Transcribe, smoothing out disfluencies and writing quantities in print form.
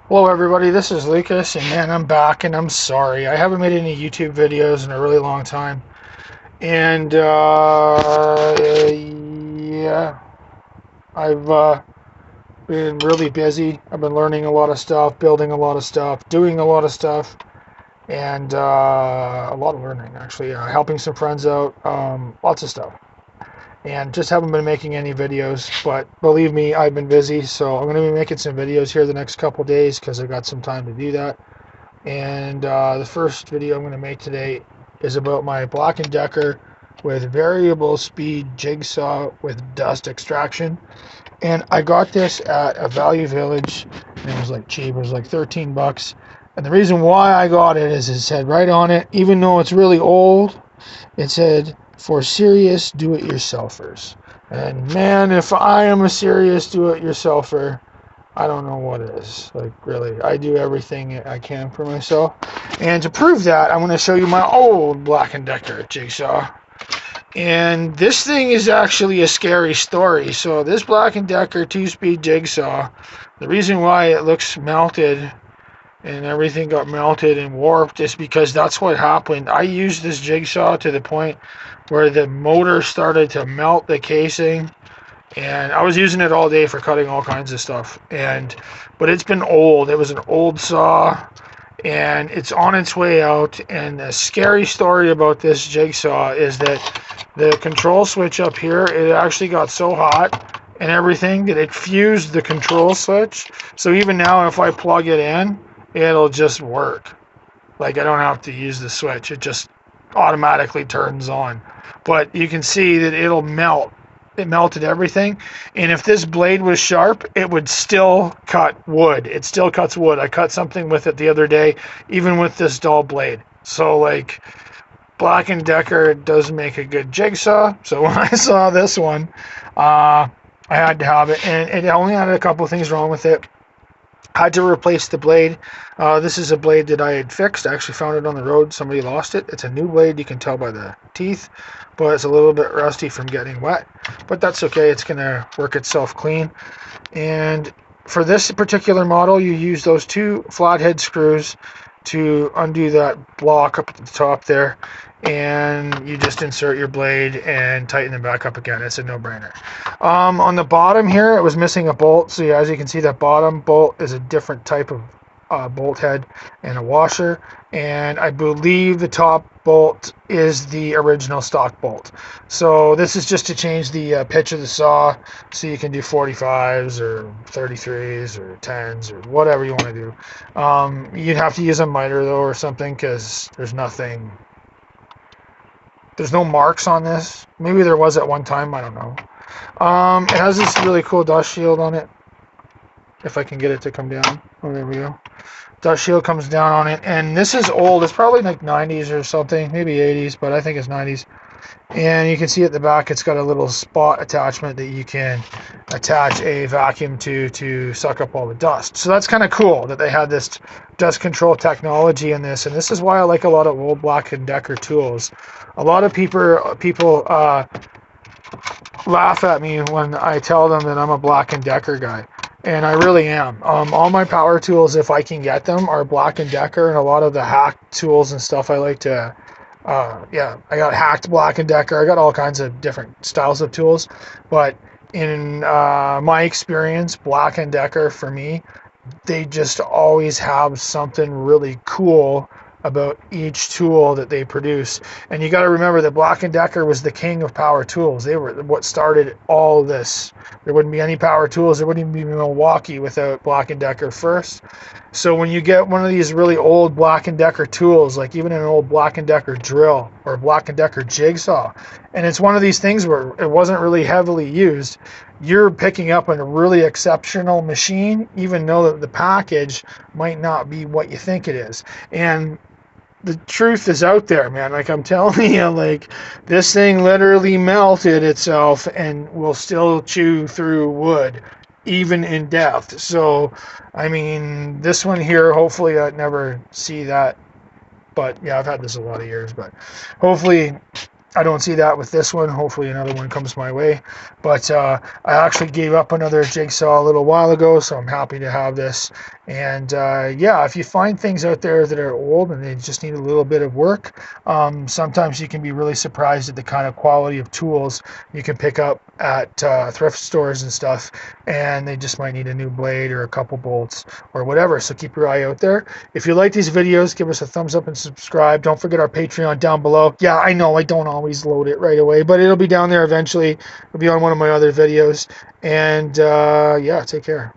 Hello everybody, this is Lucas, and man, I'm back, and I'm sorry. I haven't made any YouTube videos in a really long time. And, yeah, I've been really busy. I've been learning a lot of stuff, building a lot of stuff, doing a lot of stuff, and a lot of learning, actually. Helping some friends out, lots of stuff. And just haven't been making any videos, but believe me, I've been busy, so I'm going to be making some videos here the next couple days because I've got some time to do that. And the first video I'm going to make today is about my Black & Decker with variable speed jigsaw with dust extraction. And I got this at a Value Village, and it was like cheap. It was like 13 bucks. And the reason why I got it is it said right on it, even though it's really old, it said for serious do-it-yourselfers. And man, if I am a serious do-it-yourselfer, I don't know what is. Like, really, I do everything I can for myself. And to prove that, I'm going to show you my old Black & Decker jigsaw. And this thing is actually a scary story. So this Black & Decker 2-speed jigsaw, the reason why it looks melted and everything got melted and warped is because that's what happened. I used this jigsaw to the point where the motor started to melt the casing. And I was using it all day for cutting all kinds of stuff. But it's been old. It was an old saw, and it's on its way out. And the scary story about this jigsaw is that the control switch up here, it actually got so hot and everything that it fused the control switch. So even now, if I plug it in, it'll just work. Like, I don't have to use the switch. It just automatically turns on. But you can see that it'll melt. It melted everything, and if this blade was sharp, it would still cut wood. It still cuts wood. I cut something with it the other day, even with this dull blade. So, like, Black & Decker does make a good jigsaw. So when I saw this one, I had to have it, and it only had a couple of things wrong with it. I had to replace the blade. This is a blade that I had fixed. I actually found it on the road. Somebody lost it. It's a new blade. You can tell by the teeth, but it's a little bit rusty from getting wet. But that's okay. It's going to work itself clean. And for this particular model, you use those two flathead screws to undo that block up at the top there, and you just insert your blade and tighten it back up again. It's a no-brainer. On the bottom here, it was missing a bolt. So as you can see, that bottom bolt is a different type of bolt head and a washer, and I believe the top bolt is the original stock bolt. So this is just to change the pitch of the saw, so you can do 45s or 33s or 10s or whatever you want to do. You'd have to use a miter though or something, because there's no marks on this. Maybe there was at one time, I don't know. It has this really cool dust shield on it. If I can get it to come down. Oh, there we go. Dust shield comes down on it. And this is old. It's probably like 90s or something. Maybe 80s, but I think it's 90s. And you can see at the back, it's got a little spot attachment that you can attach a vacuum to suck up all the dust. So that's kind of cool that they had this dust control technology in this. And this is why I like a lot of old Black & Decker tools. A lot of people laugh at me when I tell them that I'm a Black & Decker guy. And I really am. All my power tools, if I can get them, are Black & Decker, and a lot of the hack tools and stuff I like to, I got hacked Black & Decker. I got all kinds of different styles of tools. But in my experience, Black & Decker, for me, they just always have something really cool about each tool that they produce. And you got to remember that Black & Decker was the king of power tools. They were what started all this. There wouldn't be any power tools. There wouldn't even be Milwaukee without Black & Decker first. So when you get one of these really old Black & Decker tools, like even an old Black & Decker drill or Black & Decker jigsaw, and it's one of these things where it wasn't really heavily used, you're picking up a really exceptional machine, even though the package might not be what you think it is. And the truth is out there, man. Like, I'm telling you, like, this thing literally melted itself and will still chew through wood, even in death. So, I mean, this one here, hopefully I'd never see that. But, yeah, I've had this a lot of years. But hopefully I don't see that with this one. Hopefully another one comes my way. But I actually gave up another jigsaw a little while ago, so I'm happy to have this. And yeah, if you find things out there that are old and they just need a little bit of work, sometimes you can be really surprised at the kind of quality of tools you can pick up at thrift stores and stuff, and they just might need a new blade or a couple bolts or whatever. So keep your eye out there. If you like these videos, give us a thumbs up and subscribe. Don't forget our Patreon down below. Yeah, I know I don't always load it right away, but it'll be down there eventually. It'll be on one of my other videos. And yeah, take care.